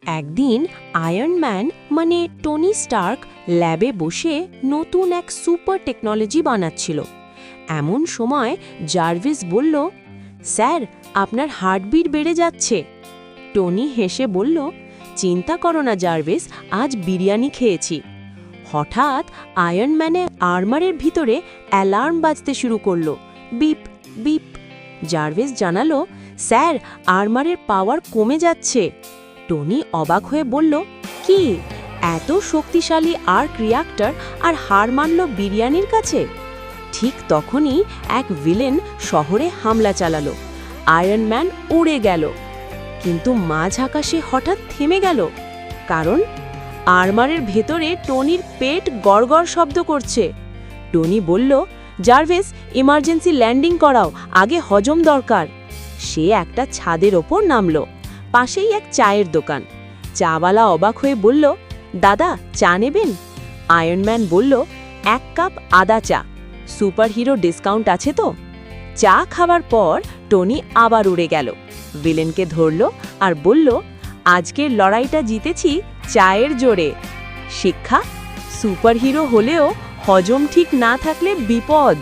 একদিন iron man মানে Tony Stark ল্যাবে বসে নতুন এক সুপার টেকনোলজি বানাচ্ছিল। এমন সময় জার্ভিস বলল, স্যার, আপনার হার্টবিট বেড়ে যাচ্ছে। টনি হেসে বলল, চিন্তা করো না জার্ভিস, আজ বিরিয়ানি খেয়েছি। হঠাৎ আয়রন ম্যানের আর্মারের ভিতরে অ্যালার্ম বাজতে শুরু করলো, বিপ বিপ। জার্ভিস জানালো, স্যার, আর্মারের পাওয়ার কমে যাচ্ছে। টনি অবাক হয়ে বলল, কি, এত শক্তিশালী আর্ক রিঅ্যাক্টর আর হার মানল বিরিয়ানির কাছে? ঠিক তখনই এক ভিলেন শহরে হামলা চালালো। আয়রন ম্যান উড়ে গেল, কিন্তু মাঝ আকাশে হঠাৎ থেমে গেল। কারণ আর্মারের ভেতরে টনির পেট গড়গড় শব্দ করছে। টনি বলল, জার্ভিস, ইমার্জেন্সি ল্যান্ডিং করাও, আগে হজম দরকার। সে একটা ছাদের ওপর নামল। পাশেই এক চায়ের দোকান। চাওয়ালা অবাক হয়ে বলল, দাদা, চা নেবেন? আয়রন ম্যান বলল, 1 কাপ আদা চা। সুপারহিরো ডিসকাউন্ট আছে তো? চা খাওয়ার পর টনি আবার উড়ে গেল, ভিলেনকে ধরল আর বলল, আজকের লড়াইটা জিতেছি চায়ের জোরে। শিক্ষা, সুপারহিরো হলেও হজম ঠিক না থাকলে বিপদ।